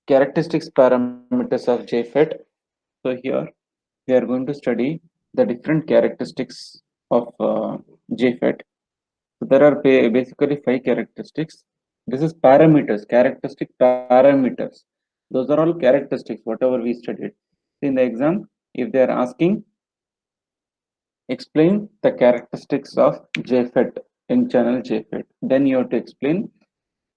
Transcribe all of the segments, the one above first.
characteristics parameters of JFET. So here we are going to study the different characteristics of JFET. So there are basically five characteristics. This is parameters, characteristic parameters. Those are all characteristics, whatever we studied. In the exam, if they are asking, explain the characteristics of JFET in channel JFET, then you have to explain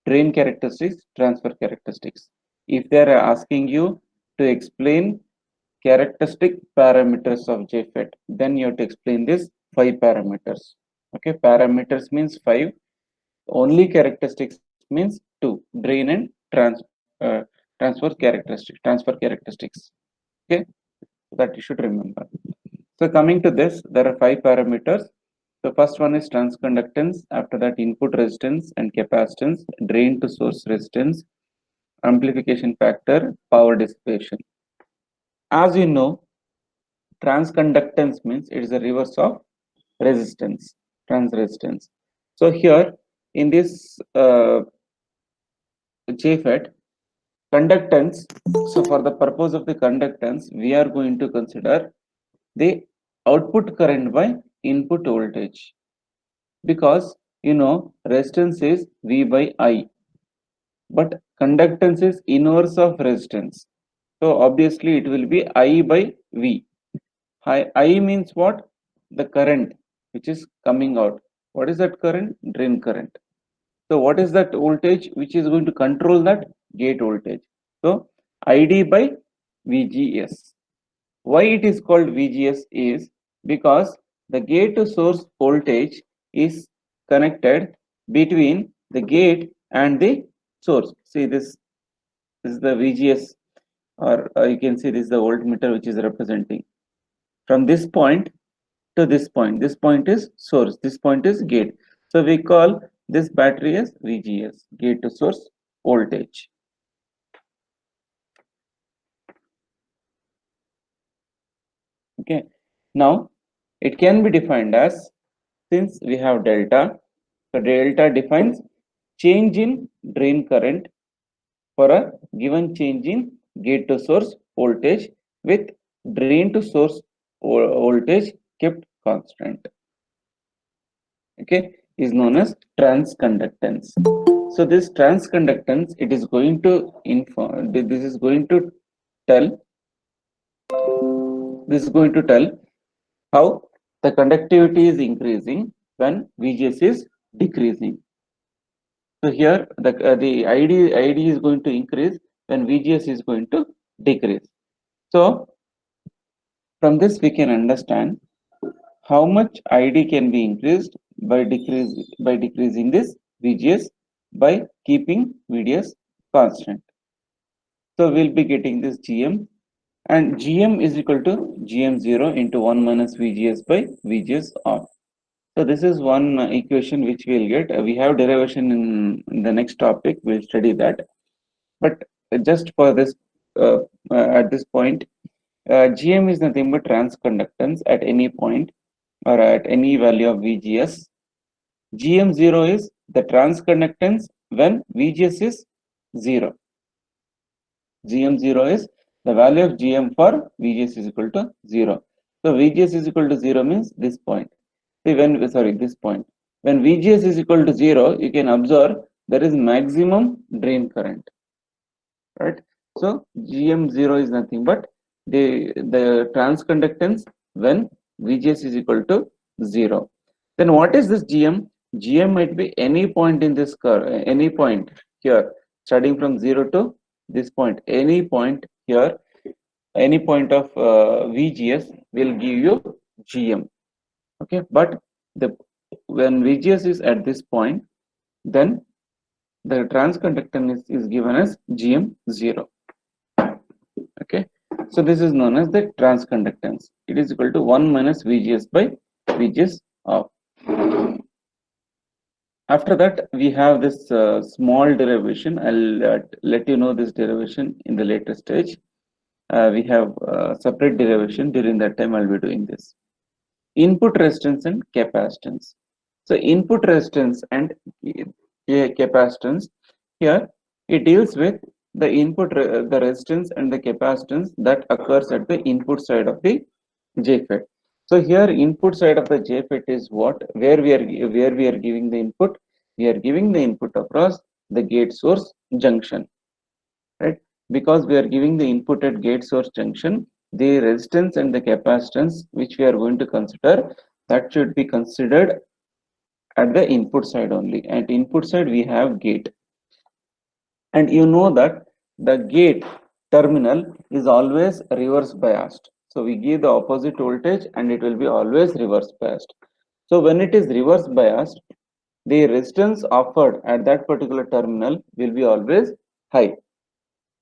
drain characteristics, transfer characteristics. If they are asking you to explain characteristic parameters of JFET, then you have to explain this five parameters. Okay, parameters means five. Only characteristics means two: drain and uh, transfer characteristics. Okay, so that you should remember. So coming to this, there are five parameters. The first one is transconductance. After that, input resistance and capacitance, drain to source resistance, amplification factor, power dissipation. As you know, transconductance means it is a reverse of resistance, trans resistance. So here in this JFET, conductance. So for the purpose of the conductance, we are going to consider the output current by input voltage, because you know resistance is V by I, but conductance is inverse of resistance. So obviously it will be I by V. I means what? The current which is coming out. What is that current? Drain current. So what is that voltage which is going to control that? Gate voltage. So ID by VGS. Why it is called VGS is because the gate to source voltage is connected between the gate and the source. See this is the VGS, or you can see this is the voltmeter which is representing. From this point to this point. This point is source, this point is gate. So we call this battery as VGS, gate to source voltage. Okay. Now it can be defined as, since we have delta, so delta defines change in drain current for a given change in gate to source voltage with drain to source voltage kept constant. Okay, is known as transconductance. So this transconductance, it is going to inform, this is going to tell, how the conductivity is increasing when VGS is decreasing. So here the ID is going to increase when VGS is going to decrease. So from this we can understand how much ID can be increased by decreasing this VGS by keeping VDS constant. So we'll be getting this GM, and GM is equal to GM0 into 1 minus VGS by VGS off. So this is one equation which we'll get. We have derivation in the next topic. We'll study that. But just for this, at this point, GM is nothing but transconductance at any point or at any value of VGS. GM0 is the transconductance when VGS is 0. GM0 is the value of GM for VGS is equal to 0. So VGS is equal to 0 means this point. See, this point. When VGS is equal to 0, you can observe there is maximum drain current, right? So GM0 is nothing but the transconductance when VGS is equal to 0. Then what is this GM? GM might be any point in this curve, any point here, starting from 0 to this point, any point here, any point of VGS will give you GM. Okay, but when VGS is at this point, then the transconductance is given as GM0. Okay, so this is known as the transconductance. It is equal to 1 minus VGS by VGS off. After that, we have this small derivation. I'll let you know this derivation in the later stage. We have separate derivation. During that time, I'll be doing this. Input resistance and capacitance. So input resistance and capacitance, here it deals with the resistance and the capacitance that occurs at the input side of the JFET. So here input side of the JFET is what, where we are giving the input. We are giving the input across the gate source junction, right? Because we are giving the input at gate source junction, the resistance and the capacitance which we are going to consider, that should be considered at the input side only. At input side we have gate, and you know that the gate terminal is always reverse biased. So we give the opposite voltage and it will be always reverse biased. So when it is reverse biased, the resistance offered at that particular terminal will be always high,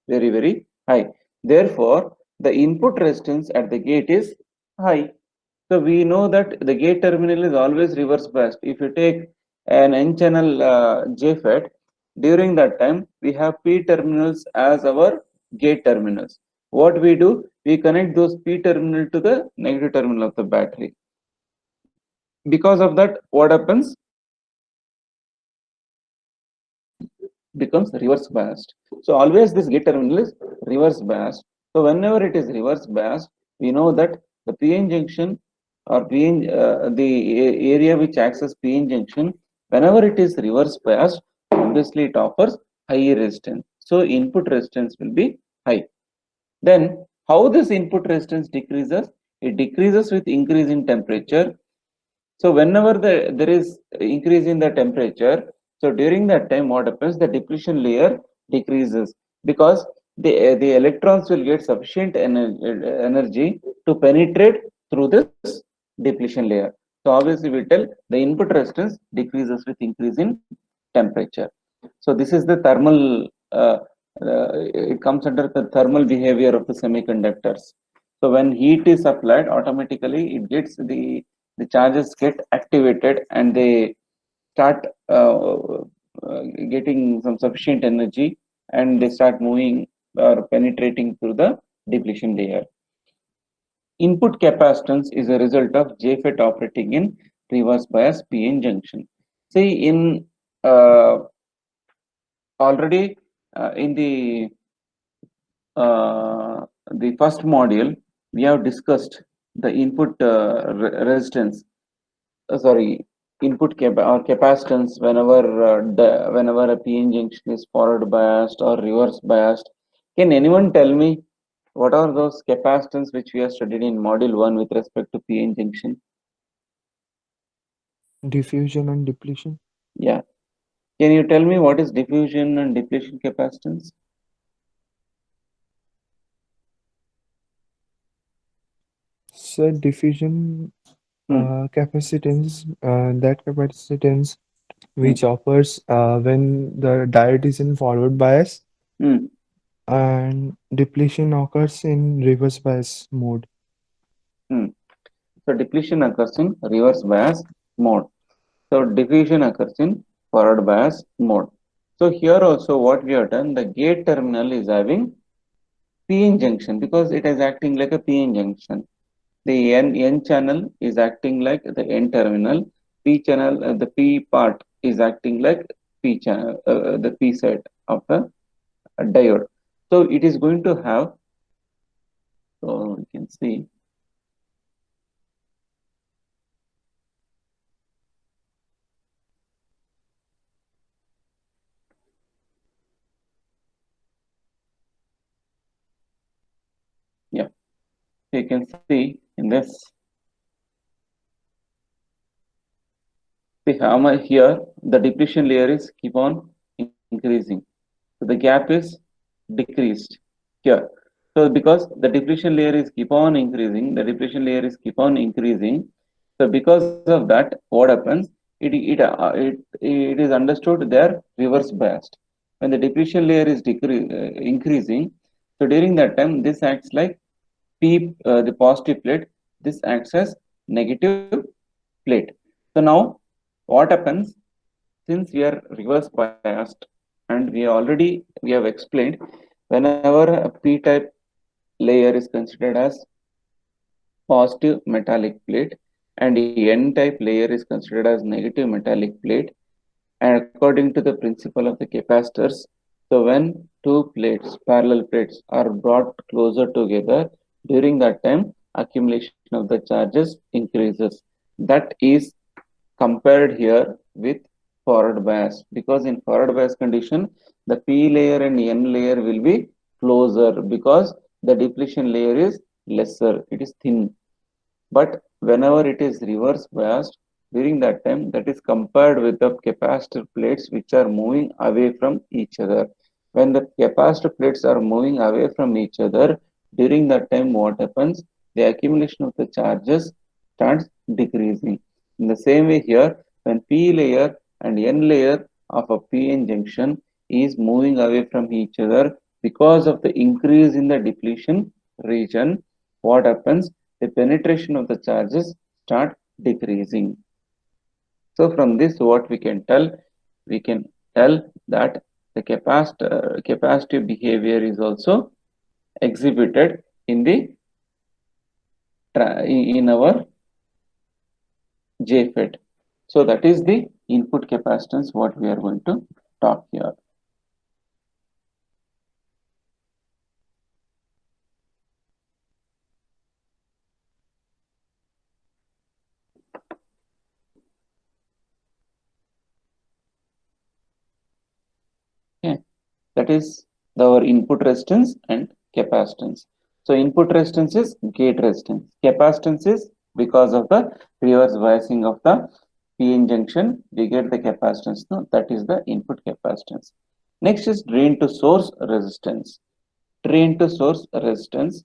very high. Therefore, the input resistance at the gate is high. So we know that the gate terminal is always reverse biased. If you take an N-channel JFET, during that time we have P terminals as our gate terminals. What we do, we connect those P terminal to the negative terminal of the battery. Because of that, what happens? Becomes reverse biased. So always this gate terminal is reverse biased. So whenever it is reverse biased, we know that the PN junction or PN, the area which acts as PN junction, whenever it is reverse biased, obviously it offers high resistance. So input resistance will be high. Then how this input resistance decreases? It decreases with increase in temperature. So whenever there is increase in the temperature, so during that time what happens? The depletion layer decreases because the electrons will get sufficient energy to penetrate through this depletion layer. So obviously we tell the input resistance decreases with increase in temperature. So this is the thermal. It comes under the thermal behavior of the semiconductors. So when heat is applied, automatically it gets the charges get activated and they start getting some sufficient energy and they start moving or penetrating through the depletion layer. Input capacitance is a result of JFET operating in reverse bias PN junction. See, in already in the first module, we have discussed the input resistance, sorry, input or capacitance whenever whenever a PN junction is forward biased or reverse biased. Can anyone tell me what are those capacitance which we have studied in module 1 with respect to PN junction? Diffusion and depletion. Yeah. Can you tell me what is diffusion and depletion capacitance? So diffusion Hmm. that capacitance Hmm. which offers when the diode is in forward bias, Hmm. and depletion occurs in reverse bias mode. Hmm. So depletion occurs in reverse bias mode. So diffusion occurs in forward bias mode. So here also what we have done, the gate terminal is having PN junction because it is acting like a PN junction. The N channel is acting like the N terminal. P channel, the P part is acting like P channel, the P side of the diode. So it is going to have, so you can see, yeah, you can see in this, the hammer here, the depletion layer is keep on increasing. So the gap is decreased here. So because the depletion layer is keep on increasing, the depletion layer is keep on increasing. So because of that, what happens? It is understood they are reverse biased. When the depletion layer is increasing, so during that time, this acts like the positive plate. This acts as negative plate. So now, what happens? Since we are reverse biased, and we have explained, whenever a p type layer is considered as positive metallic plate and n type layer is considered as negative metallic plate, and according to the principle of the capacitors, So when two plates, parallel plates, are brought closer together, during that time, accumulation of the charges increases. That is compared here with forward bias, because in forward bias condition, the P layer and N layer will be closer because the depletion layer is lesser, it is thin. But whenever it is reverse biased, during that time, that is compared with the capacitor plates which are moving away from each other. When the capacitor plates are moving away from each other, during that time, what happens? The accumulation of the charges starts decreasing. In the same way here, when P layer and N layer of a PN junction is moving away from each other because of the increase in the depletion region, what happens? The penetration of the charges start decreasing. So from this, what we can tell? We can tell that the capacitive behavior is also exhibited in the in our JFET. So that is the input capacitance what we are going to talk here. Okay. That is our input resistance and capacitance. So input resistance is gate resistance. Capacitance is because of the reverse biasing of the PN junction, we get the capacitance. No, that is the input capacitance. Next is drain to source resistance. Drain to source resistance.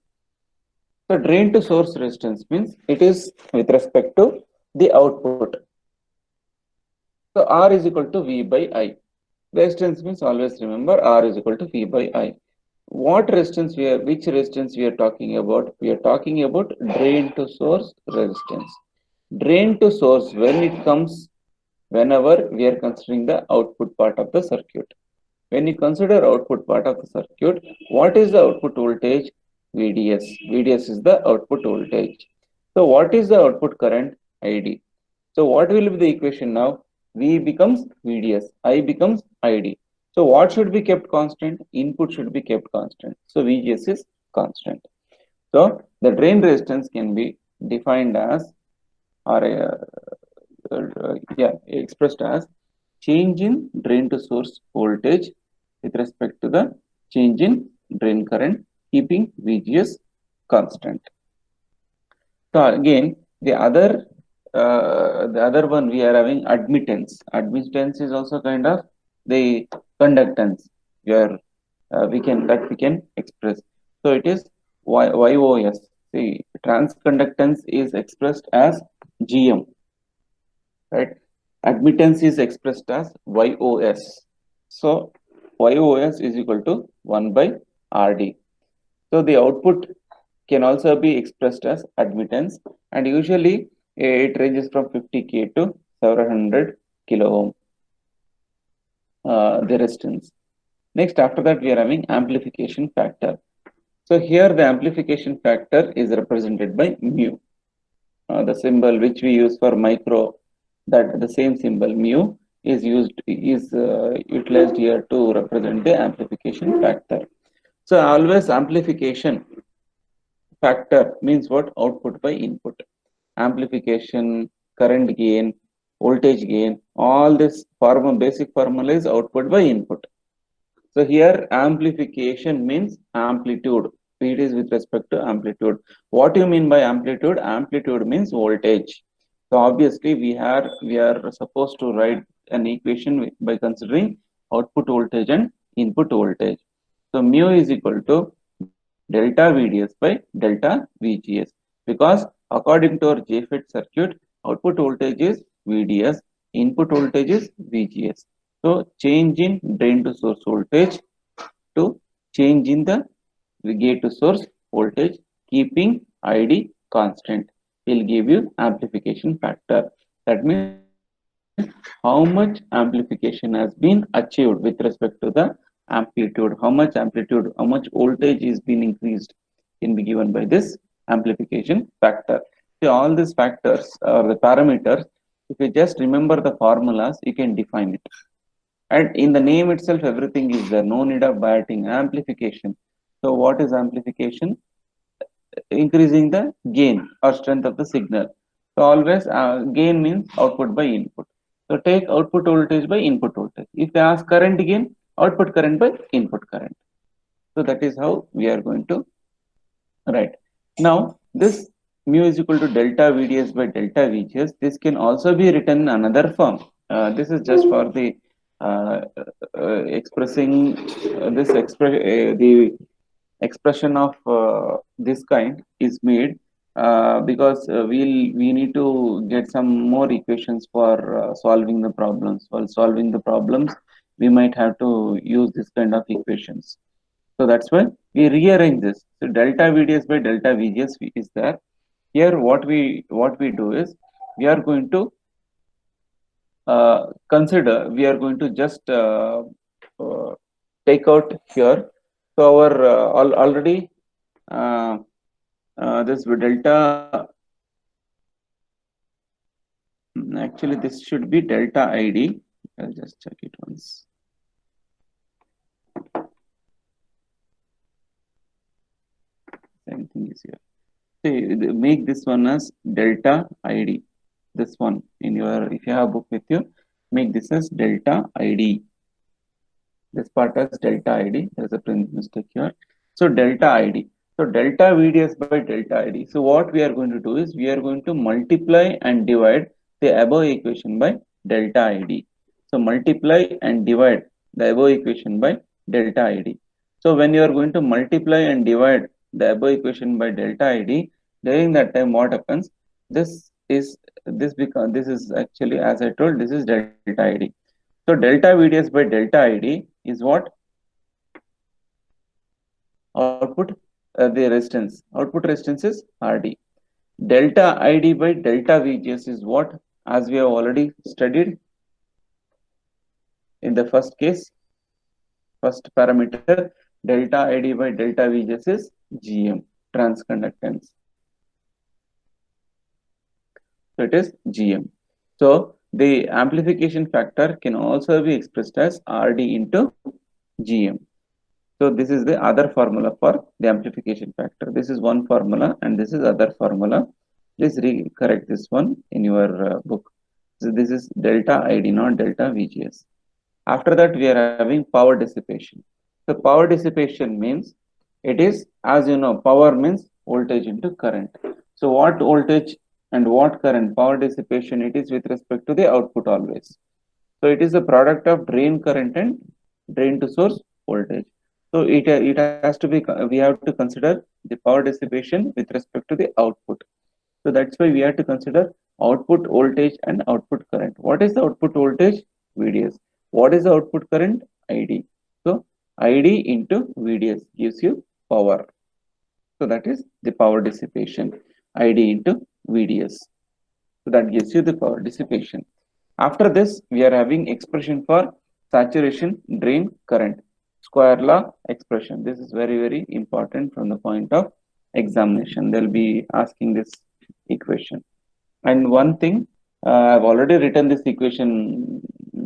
So drain to source resistance means it is with respect to the output. So R is equal to V by I. Resistance means always remember R is equal to V by I. What resistance we are, which resistance we are talking about? We are talking about drain to source resistance. Drain to source when it comes whenever we are considering the output part of the circuit. When you consider output part of the circuit, what is the output voltage? VDS. VDS is the output voltage. So what is the output current? ID. So what will be the equation now? V becomes VDS, I becomes ID. So what should be kept constant? Input should be kept constant. So VGS is constant. So the drain resistance can be defined as or expressed as change in drain to source voltage with respect to the change in drain current, keeping VGS constant. So again, the other one we are having admittance. Admittance is also kind of the conductance where we can express. So it is YOS. See, transconductance is expressed as GM, right? Admittance is expressed as YOS. So YOS is equal to 1 by RD. So the output can also be expressed as admittance, and usually it ranges from 50K to several hundred kilo ohm, the resistance. Next, after that, we are having amplification factor. So here the amplification factor is represented by mu. The symbol which we use for micro, that the same symbol mu is utilized here to represent the amplification factor. So always amplification factor means what? Output by input. Amplification, current gain, voltage gain, all this basic formula is output by input. So here amplification means amplitude. Speed is with respect to amplitude. What do you mean by amplitude? Amplitude means voltage. So obviously we are supposed to write an equation by considering output voltage and input voltage. So mu is equal to delta VDS by delta VGS, because according to our JFET circuit, output voltage is VDS, input voltage is VGS. So change in drain to source voltage to change in the gate to source voltage, keeping ID constant, will give you amplification factor. That means how much amplification has been achieved with respect to the amplitude, how much voltage is being increased can be given by this amplification factor. See, all these factors or the parameters, if you just remember the formulas, you can define it. And in the name itself, everything is there. No need of biting. Amplification. So what is amplification? Increasing the gain or strength of the signal. So always gain means output by input. So take output voltage by input voltage. If they ask current gain, output current by input current. So that is how we are going to write. Now this mu is equal to delta VDS by delta VGS. This can also be written in another form. This is just for the expressing the expression of this kind is made because we need to get some more equations for solving the problems. While solving the problems, we might have to use this kind of equations. So that's why we rearrange this. So delta VDS by delta VGS is there. Here what we do is we are going to consider, we are going to just uh, take out here. So our already uh, this delta, actually this should be delta ID. I'll just check it once. Same thing is here. See, make this one as delta ID. This one in your, if you have a book with you, make this as delta ID. This part as delta ID. There's a print mistake here. So delta ID. So delta VDS by delta ID. So what we are going to do is we are going to multiply and divide the above equation by delta ID. So multiply and divide the above equation by delta ID. So when you are going to multiply and divide the above equation by delta ID, during that time what happens? This is this is actually, as I told, this is delta ID. So delta VDS by delta ID is what? Output the resistance. Output resistance is RD. Delta ID by delta VGS is what? As we have already studied in the first case, first parameter, delta ID by delta VGS is GM, transconductance. So it is GM. So the amplification factor can also be expressed as RD into GM. So this is the other formula for the amplification factor. This is one formula and this is other formula. Please correct this one in your book. So this is delta ID, not delta VGS. After that, we are having power dissipation. So power dissipation means, it is, as you know, power means voltage into current. So what voltage and what current? Power dissipation, it is with respect to the output always. So it is a product of drain current and drain to source voltage. So it has to be, we have to consider the power dissipation with respect to the output. So that's why we have to consider output voltage and output current. What is the output voltage? VDS. What is the output current? ID. So ID into VDS gives you power. So that is the power dissipation. ID into VDS. So that gives you the power dissipation. After this, we are having expression for saturation drain current. Square law expression. This is very, very important from the point of examination. They'll be asking this equation. And one thing, I've already written this equation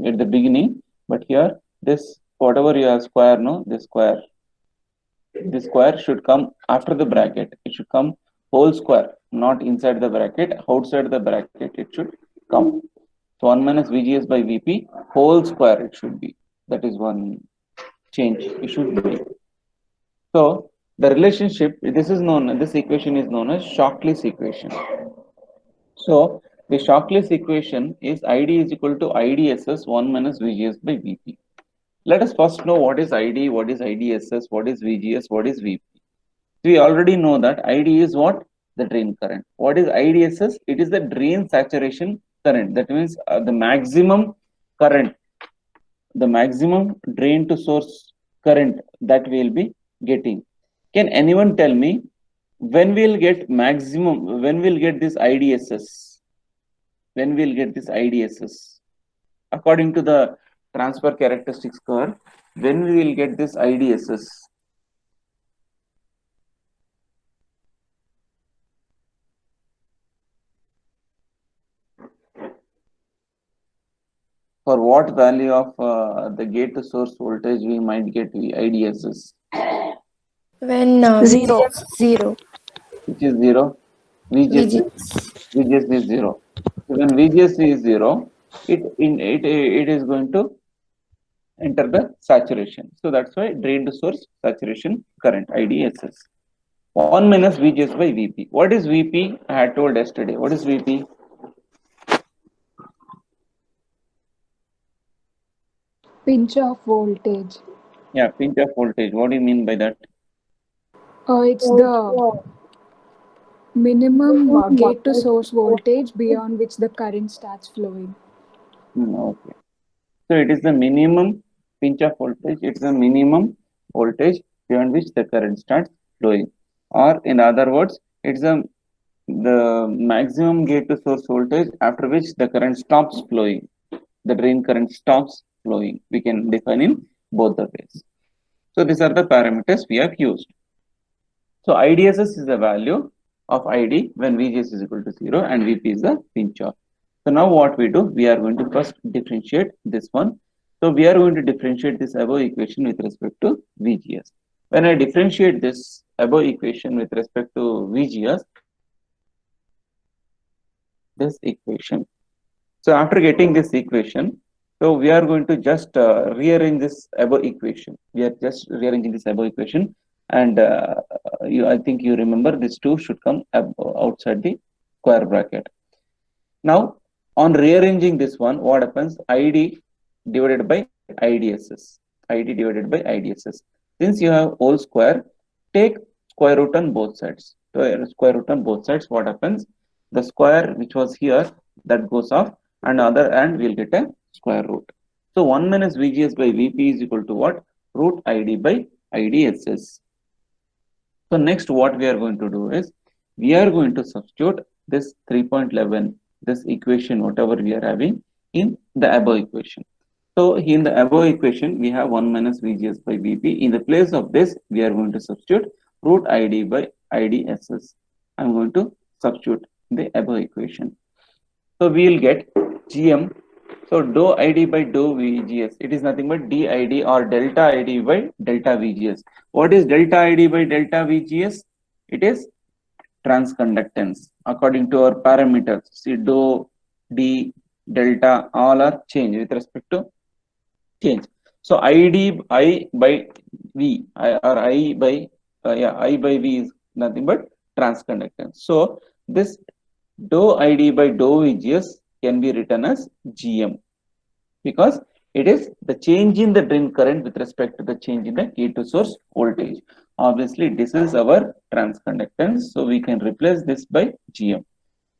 at the beginning, but here, this, whatever you have square, no, this square should come after the bracket. It should come whole square, not inside the bracket, outside the bracket. It should come. So 1 minus VGS by VP whole square it should be. That is one change it should be. So the relationship, this equation is known as Shockley's equation. So the Shockley's equation is ID is equal to IDSS 1 minus VGS by VP. Let us first know what is ID, what is IDSS, what is VGS, what is VP. We already know that ID is what? The drain current. What is IDSS? It is the drain saturation current. That means the maximum current, the maximum drain to source current that we will be getting. Can anyone tell me when we'll get maximum, when we'll get this IDSS? When we'll get this IDSS? According to the transfer characteristics curve, when we will get this IDSS? For what value of the gate to source voltage we might get IDSS, When Zero. VGS 0, which is 0, VGS is VGS. VGS is 0. So when VGS is 0, it is going to enter the saturation. So that's why drain to source saturation current IDSS. 1 minus VGS by VP. What is VP? I had told yesterday. What is VP? Pinch of voltage. Yeah, pinch of voltage. What do you mean by that? It's the minimum gate to source voltage beyond which the current starts flowing. Okay. So it is the minimum pinch of voltage. It's the minimum voltage beyond which the current starts flowing. Or in other words, it's the maximum gate to source voltage after which the current stops flowing. The drain current stops flowing. We can define in both the ways. So these are the parameters we have used. So IDSS is the value of ID when VGS is equal to 0 and VP is the pinch off. So now what we do, we are going to first differentiate this one. So we are going to differentiate this above equation with respect to VGS. When I differentiate this above equation with respect to VGS, this equation. So after getting this equation, so we are going to just rearrange this above equation. We are just rearranging this above equation, and I think you remember this 2 should come outside the square bracket. Now, on rearranging this one, what happens? ID divided by IDSS. ID divided by IDSS. Since you have whole square, take square root on both sides. So square root on both sides, what happens? The square which was here, that goes off, and other end we'll get a square root. So 1 minus VGS by VP is equal to what? Root ID by IDSS. So next what we are going to do is, we are going to substitute this 3.11, this equation, whatever we are having, in the above equation. So in the above equation, we have 1 minus VGS by VP. In the place of this, we are going to substitute root ID by IDSS. I'm going to substitute the above equation. So we will get GM. So dou ID by dou VGS. It is nothing but DID or delta ID by delta VGS. What is delta ID by delta VGS? It is transconductance according to our parameters. See, dou, D, delta, all are changed with respect to change. So ID I by V or I by I by V is nothing but transconductance. So this dou ID by dou VGS can be written as GM, because it is the change in the drain current with respect to the change in the gate to source voltage. Obviously, this is our transconductance, so we can replace this by GM.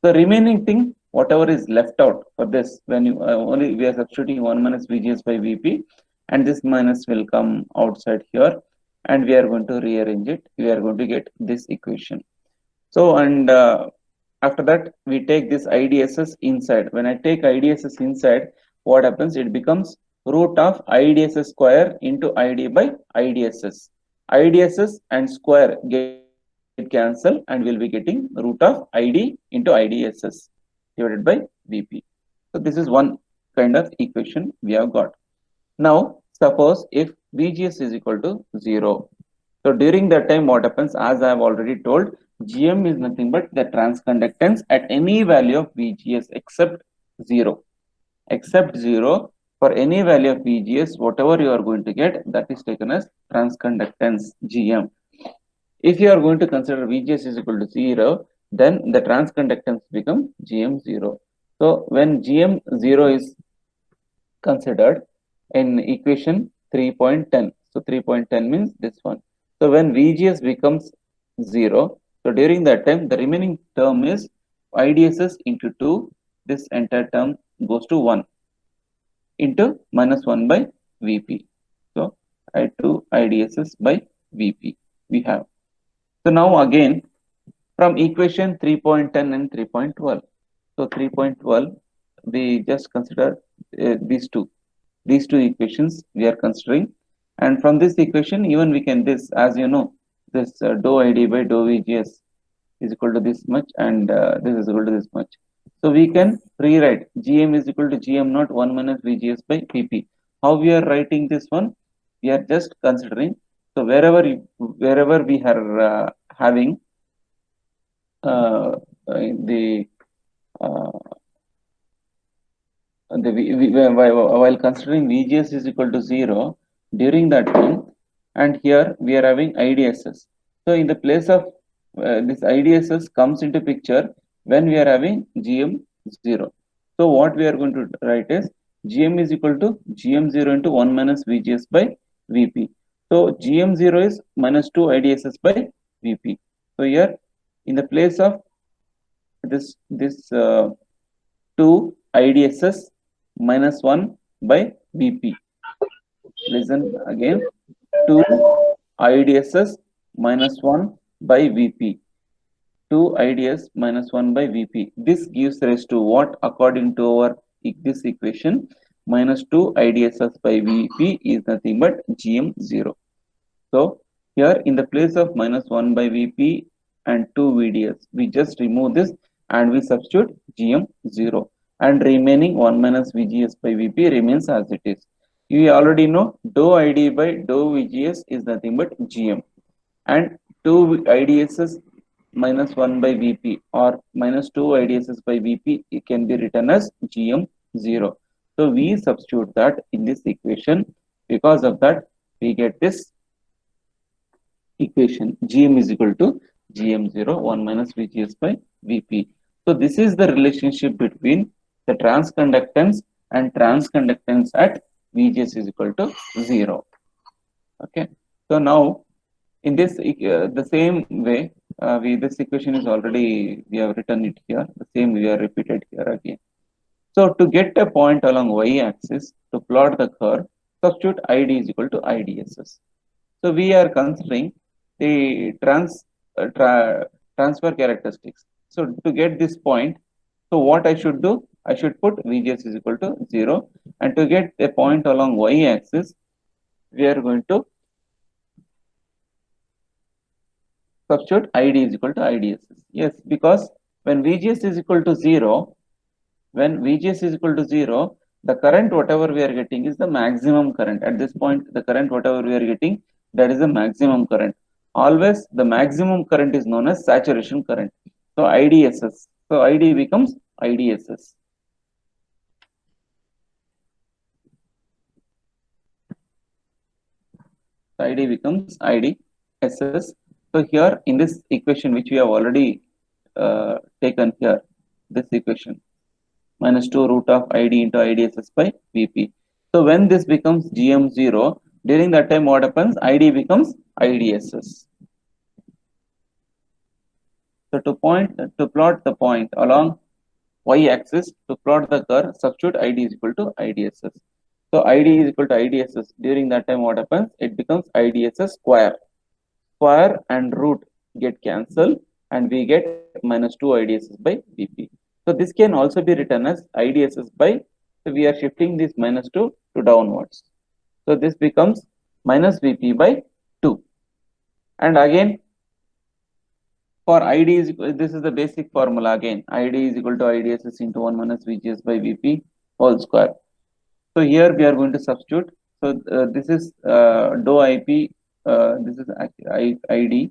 The remaining thing, whatever is left out for this, when you only we are substituting 1 minus VGS by VP, and this minus will come outside here, and we are going to rearrange it. We are going to get this equation. So, and after that, we take this IDSS inside. When I take IDSS inside, what happens? It becomes root of IDSS square into ID by IDSS. IDSS and square get cancelled, and we'll be getting root of ID into IDSS divided by VP. So this is one kind of equation we have got. Now, suppose if VGS is equal to 0. So during that time, what happens? As I have already told, GM is nothing but the transconductance at any value of VGS except 0. Except 0, for any value of VGS, whatever you are going to get, that is taken as transconductance GM. If you are going to consider VGS is equal to 0, then the transconductance become GM 0. So when GM 0 is considered in equation 3.10, so 3.10 means this one. So when VGS becomes 0, so during that time, the remaining term is IDSS into 2. This entire term goes to 1 into minus 1 by VP. So I2 IDSS by VP we have. So now again, from equation 3.10 and 3.12. So 3.12, we just consider these two equations we are considering, and from this equation even we can, this, as you know, this dou ID by dou VGS is equal to this much, and this is equal to this much. So we can rewrite Gm is equal to Gm naught 1 minus Vgs by Vp. How we are writing this one? We are just considering. So wherever we are having the uh, while considering VGS is equal to 0 during that time, and here we are having IDSS. So in the place of this IDSS comes into picture when we are having GM 0. So what we are going to write is GM is equal to GM 0 into 1 minus VGS by VP. So GM 0 is minus 2 IDSS by VP. So here in the place of this 2 IDSS minus 1 by Vp. Listen again, 2 IDSS minus 1 by Vp. 2 IDS minus 1 by Vp. This gives rise to what according to our this equation? Minus 2 IDSS by Vp is nothing but GM0. So here in the place of minus 1 by Vp and 2 VDS, we just remove this and we substitute GM0, and remaining 1 minus VGS by Vp remains as it is. You already know dou ID by dou VGS is nothing but GM, and 2 IDSS minus 1 by Vp or minus 2 IDSS by Vp, it can be written as GM0. So we substitute that in this equation. Because of that, we get this equation Gm is equal to Gm0 1 minus VGS by Vp. So this is the relationship between the transconductance and transconductance at VGS is equal to 0. Okay. So now in this the same way this equation is already we have written it here. The same we are repeated here again. So to get a point along y-axis to plot the curve, substitute ID is equal to IDSS. So we are considering the transfer characteristics. So to get this point, so what I should do? I should put VGS is equal to 0, and to get a point along y-axis, we are going to substitute ID is equal to IDSS. Yes, because when VGS is equal to 0, the current whatever we are getting is the maximum current. At this point, the current whatever we are getting, that is the maximum current. Always the maximum current is known as saturation current. So IDSS. So ID becomes IDSS. ID becomes IDSS. So here in this equation which we have already taken here, this equation minus 2 root of ID into IDSS by Vp. So when this becomes GM0, during that time what happens? ID becomes IDSS. So to plot the point along y-axis, to plot the curve, substitute ID is equal to IDSS. So ID is equal to IDSS. During that time what happens? It becomes IDSS square. Square and root get cancelled, and we get minus 2 IDSS by Vp. So this can also be written as IDSS by, so we are shifting this minus 2 to downwards. So this becomes minus Vp by 2. And again, for ID is, this is the basic formula again. ID is equal to IDSS into 1 minus VGS by Vp whole square. So here we are going to substitute. So this is dou IP, this is ID,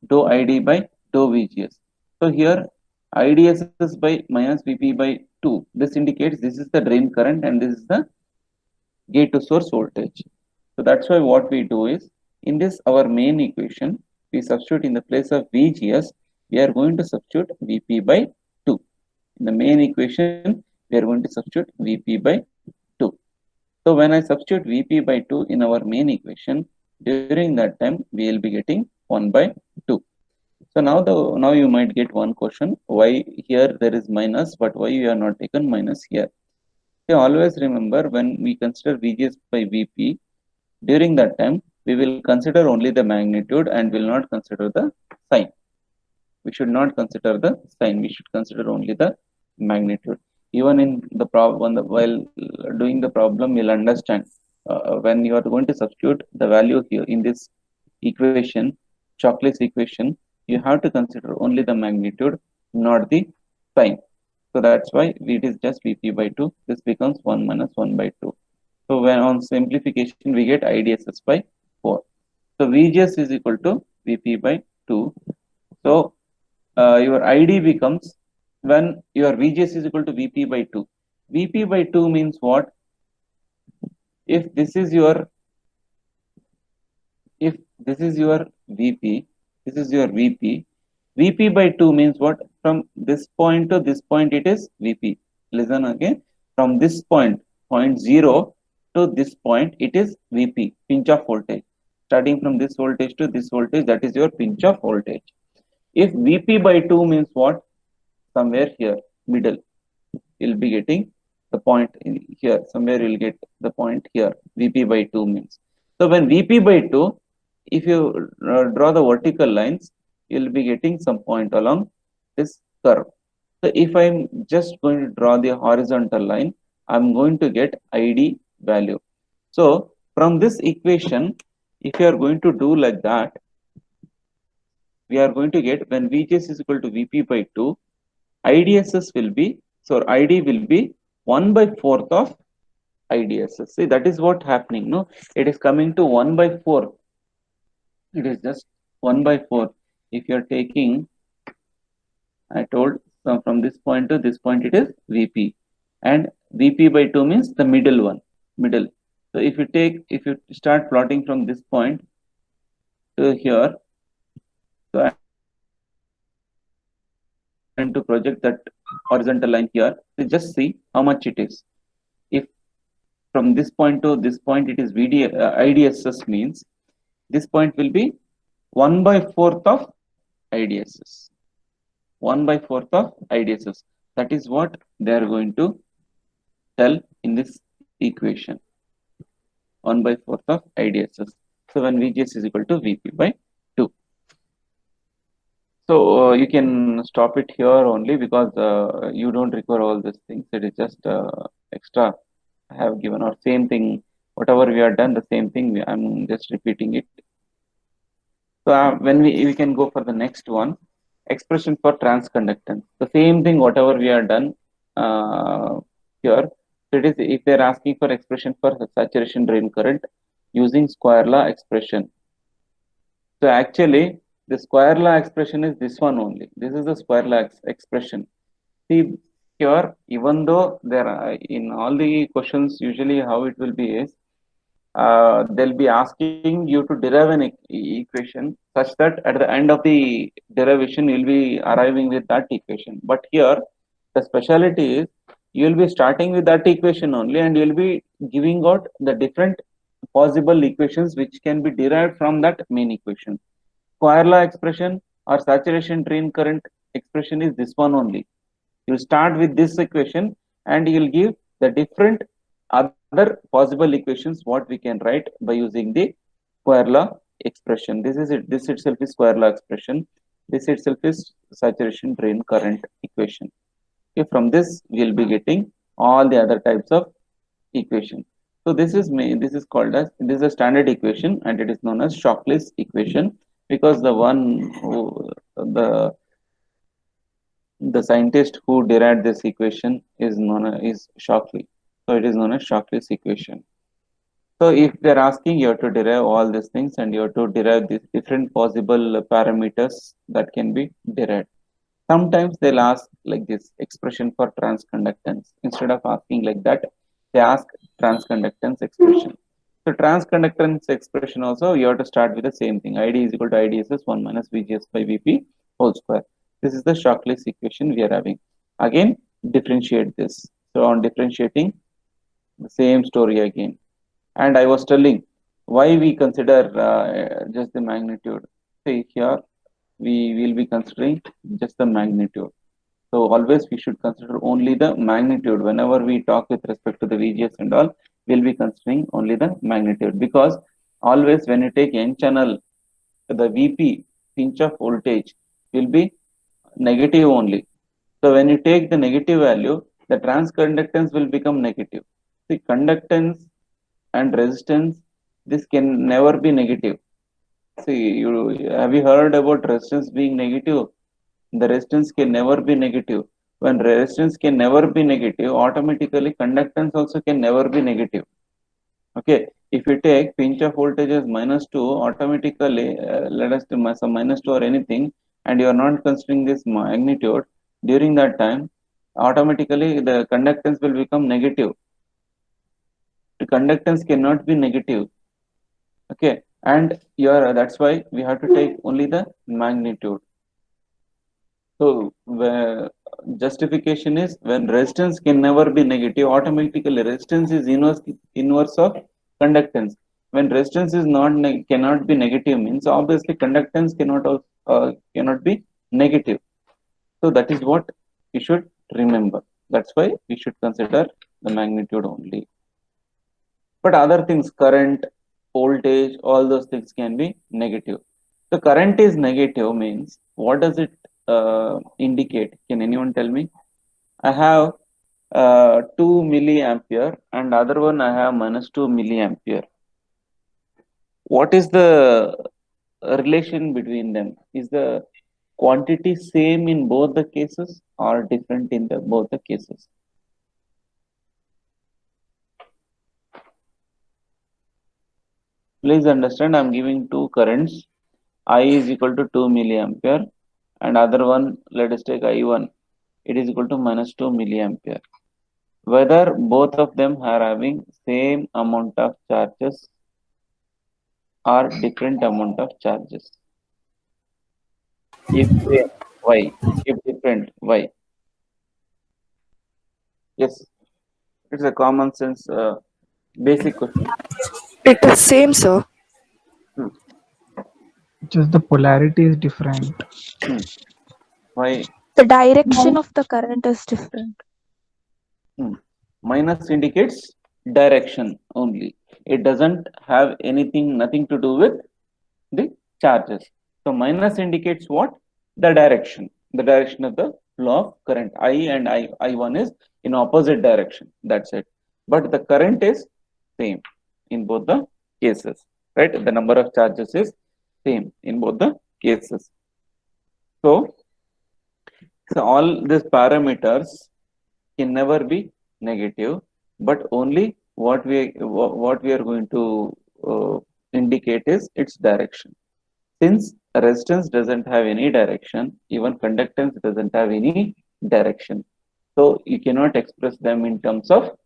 dou ID by dou VGS. So here IDSS by minus Vp by 2. This indicates this is the drain current and this is the gate to source voltage. So that's why what we do is, in this our main equation, we substitute in the place of VGS, we are going to substitute Vp by 2. In the main equation, we are going to substitute Vp by 2. So when I substitute Vp by 2 in our main equation, during that time, we will be getting 1 by 2. So now you might get one question, why here there is minus, but why you are not taken minus here? So always remember, when we consider VGS by Vp, during that time, we will consider only the magnitude and will not consider the sign. We should not consider the sign. We should consider only the magnitude. Even in the problem, while doing the problem, you'll understand when you are going to substitute the value here in this equation, Shockley's equation, you have to consider only the magnitude, not the sign. So that's why it is just Vp by 2. This becomes 1 minus 1 by 2. So when on simplification, we get IDSS by 4. So VGS is equal to Vp by 2. So your ID becomes, when your VGS is equal to Vp by 2. Vp by 2 means what? If this is your VP, this is your VP. VP by 2 means what? From this point to this point, it is VP. Listen again. From this point, point 0 to this point, it is VP, pinch of voltage. Starting from this voltage to this voltage, that is your pinch of voltage. If VP by 2 means what? Somewhere here, middle, you'll be getting the point in here. Somewhere you'll get the point here. VP by 2 means. So when VP by 2, if you draw the vertical lines, you'll be getting some point along this curve. So if I'm just going to draw the horizontal line, I'm going to get ID value. So from this equation, if you are going to do like that, we are going to get, when VGS is equal to Vp by 2, IDSS will be, so ID will be 1 by 4th of IDSS. See, that is what happening. No, it is coming to 1 by 4. It is just 1 by 4. If you are taking, I told, from this point to this point, it is VP. And VP by 2 means the middle one, middle. So if you start plotting from this point to here, so and to project that horizontal line here, so just see how much it is. If from this point to this point, it is IDSS means this point will be 1 by 4th of IDSS. 1 by 4th of IDSS. That is what they are going to tell in this equation. 1 by 4th of IDSS. So when VGS is equal to Vp by 2. So you can stop it here only, because you don't require all these things. It is just extra I have given, or same thing, whatever we are done, the same thing, I'm just repeating it. So when we can go for the next one, expression for transconductance. The same thing, whatever we are done here. So it is, if they are asking for expression for saturation drain current using square law expression. So actually, the square law expression is this one only. This is the square law expression. See here, even though there are in all the questions, usually how it will be is, they'll be asking you to derive an equation such that at the end of the derivation, you'll be arriving with that equation. But here, the speciality is, you'll be starting with that equation only, and you'll be giving out the different possible equations which can be derived from that main equation. Square law expression or saturation drain current expression is this one only. You start with this equation and you will give the different other possible equations what we can write by using the square law expression. This is it. This itself is square law expression. This itself is saturation drain current equation. Okay, from this we will be getting all the other types of equation. So this is called as, this is a standard equation, and it is known as Shockley's equation, because the one who the scientist who derived this equation is Shockley. So it is known as Shockley's equation. So if they're asking you to derive all these things, and you have to derive these different possible parameters that can be derived. Sometimes they'll ask like this, expression for transconductance. Instead of asking like that, they ask transconductance expression. So transconductance expression also, you have to start with the same thing. ID is equal to IDSS 1 minus VGS by VP whole square. This is the Shockley's equation we are having. Again, differentiate this. So on differentiating, the same story again. And I was telling why we consider just the magnitude. See here, we will be considering just the magnitude. So always we should consider only the magnitude. Whenever we talk with respect to the VGS and all, we'll be considering only the magnitude, because always when you take N channel, the VP pinch of voltage will be negative only. So when you take the negative value, the transconductance will become negative. See, conductance and resistance, this can never be negative. See, have you heard about resistance being negative? The resistance can never be negative. When resistance can never be negative, automatically conductance also can never be negative. Okay, if you take pinch of voltage as -2, automatically, let us do some -2 or anything, and you are not considering this magnitude, during that time, automatically the conductance will become negative. The conductance cannot be negative. Okay, and that's why we have to take only the magnitude. So justification is when resistance can never be negative, automatically resistance is inverse of conductance. When resistance is not cannot be negative, means obviously conductance cannot be negative. So that is what you should remember. That's why we should consider the magnitude only. But other things, current, voltage, all those things can be negative. So current is negative means what does it indicate? Can anyone tell me? I have 2 milliampere and other one I have -2 milliampere. What is the relation between them? Is the quantity same in both the cases or different in both the cases? Please understand, I am giving two currents. I is equal to 2 milliampere and other one, let us take I1, it is equal to -2 milliampere. Whether both of them are having same amount of charges or different amount of charges. If same, why? If different, why? Yes, it's a common sense basic question. It is same, sir. Hmm. Just the polarity is different. Why? The direction of the current is different. Minus indicates direction only. It doesn't have nothing to do with the charges. So minus indicates what? The direction of the flow of current. I and I1 is in opposite direction. That's it. But the current is same in both the cases, right? The number of charges is same in both the cases. So all these parameters can never be negative, but only what we are going to indicate is its direction. Since resistance doesn't have any direction, even conductance doesn't have any direction. So you cannot express them in terms of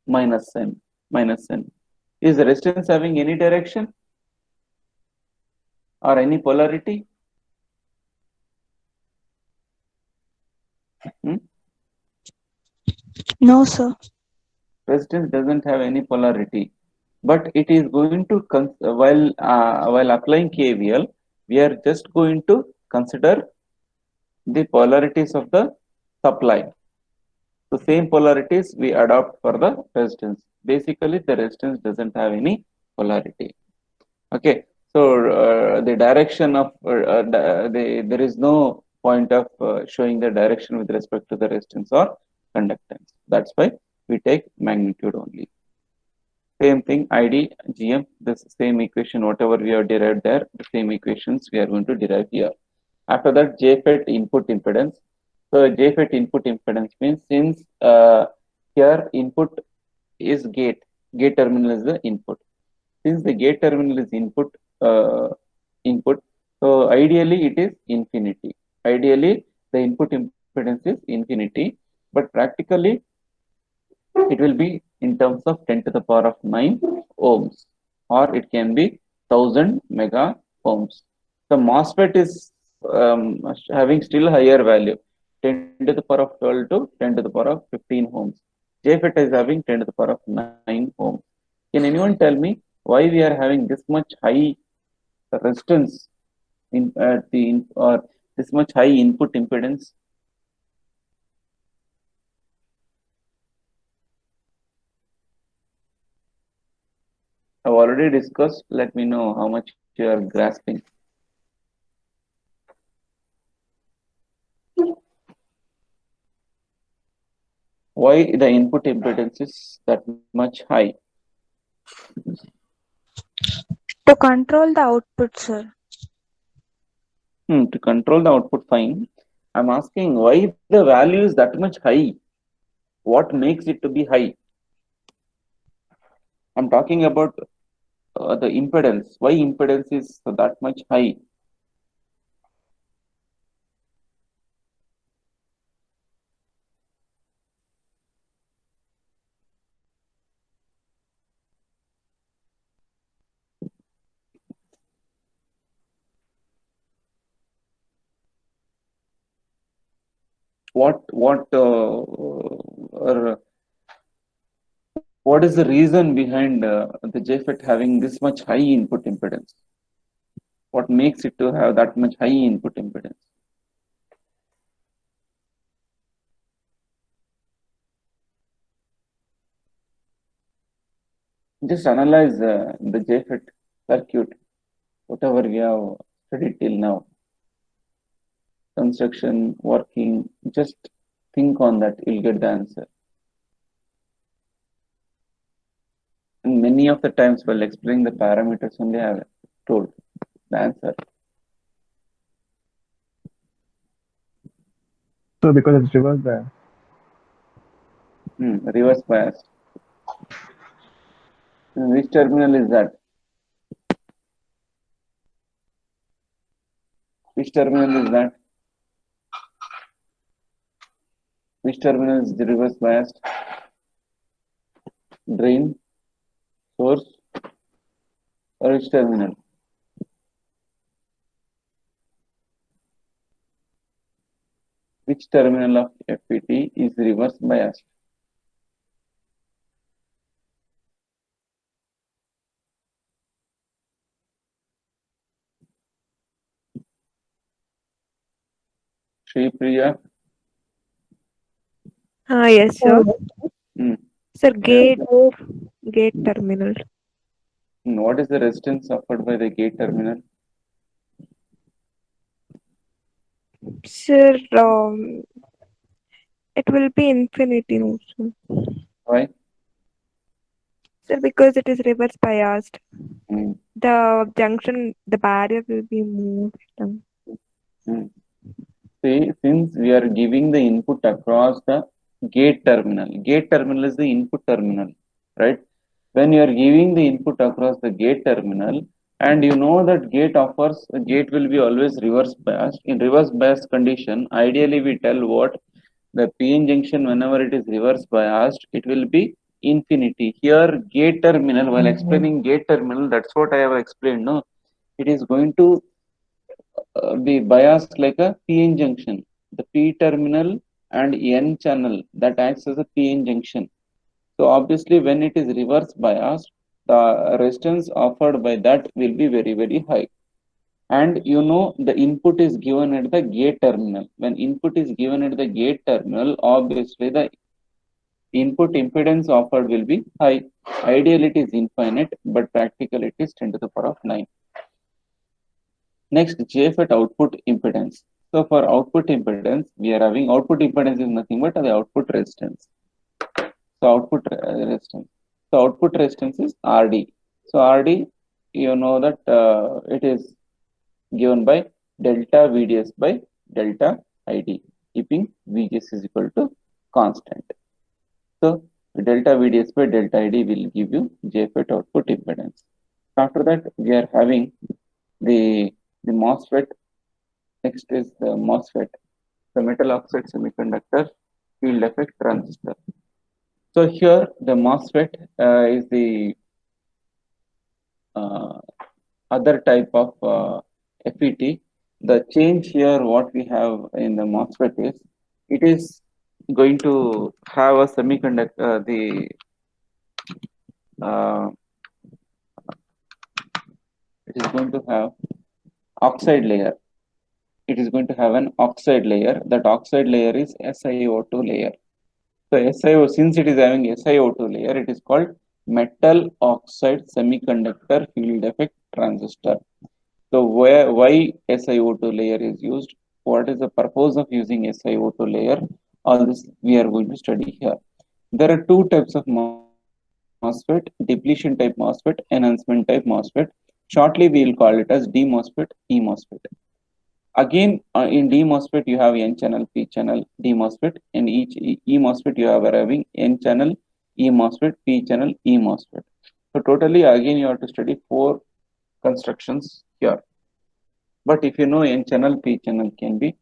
minus sign. Is the resistance having any direction or any polarity? No, sir. Resistance doesn't have any polarity, but it is going to while applying KVL, we are just going to consider the polarities of the supply. The same polarities we adopt for the resistance. Basically, the resistance doesn't have any polarity. Okay, so the direction of there is no point of showing the direction with respect to the resistance or conductance. That's why we take magnitude only. Same thing, ID, GM, this same equation, whatever we have derived there, the same equations we are going to derive here. After that, JFET input impedance. So JFET input impedance means since here input is gate terminal is the input. Since the gate terminal is input, so ideally it is infinity. Ideally, the input impedance is infinity, but practically it will be in terms of 10 to the power of 9 ohms, or it can be 1000 mega ohms. The MOSFET is having still higher value, 10 to the power of 12 to 10 to the power of 15 ohms. JFET is having 10 to the power of 9 ohms. Can anyone tell me why we are having this much high resistance or this much high input impedance? I've already discussed. Let me know how much you are grasping. Why the input impedance is that much high? To control the output, sir. To control the output, fine. I'm asking why the value is that much high. What makes it to be high? I'm talking about the impedance. Why impedance is that much high? Or what is the reason behind the JFET having this much high input impedance? What makes it to have that much high input impedance? Just analyze the JFET circuit, whatever we have studied till now. Construction, working, just think on that, you'll get the answer. And many of the times while explaining the parameters only I have told the answer. So because it's reverse bias. Reverse bias. Which terminal is that? Which terminal is that? Which terminal is the reverse biased? Drain, source, or which terminal? Which terminal of FET is reverse biased? Shri Priya? Yes, sir. Hmm. Sir, gate terminal. What is the resistance offered by the gate terminal? Sir, it will be infinity also. Why? Sir, because it is reverse biased. Hmm. The junction, the barrier will be moved. See, since we are giving the input across the gate terminal is the input terminal, right? When you are giving the input across the gate terminal, and you know that gate will be always reverse biased. In reverse biased condition, ideally we tell what the PN junction, whenever it is reverse biased, it will be infinity. Here, gate terminal, while explaining gate terminal, that's what I have explained. No, it is going to be biased like a PN junction. The P terminal and N channel that acts as a PN junction. So obviously, when it is reverse biased, the resistance offered by that will be very, very high. And you know the input is given at the gate terminal. When input is given at the gate terminal, obviously the input impedance offered will be high. Ideally, it is infinite, but practically it is 10 to the power of 9. Next, JFET output impedance. So for output impedance, we are having output impedance is nothing but the output resistance. So output resistance. So output resistance is RD. So RD, you know that it is given by delta VDS by delta ID, keeping VGS is equal to constant. So delta VDS by delta ID will give you JFET output impedance. After that, we are having the MOSFET. Next is the MOSFET, the metal oxide semiconductor field effect transistor. So here the MOSFET is the other type of FET. The change here, what we have in the MOSFET is, it is going to have a semiconductor, it is going to have oxide layer. It is going to have an oxide layer. That oxide layer is SiO2 layer. So SiO, since it is having SiO2 layer, it is called metal oxide semiconductor field effect transistor. So why SiO2 layer is used? What is the purpose of using SiO2 layer? All this we are going to study here. There are two types of MOSFET: depletion type MOSFET, enhancement type MOSFET. Shortly, we will call it as DMOSFET, E-MOSFET. Again, in D MOSFET, you have N channel, P channel, D MOSFET, and each E MOSFET you are having N channel, E MOSFET, P channel, E MOSFET. So totally, again, you have to study 4 constructions here. But if you know N channel, P channel can be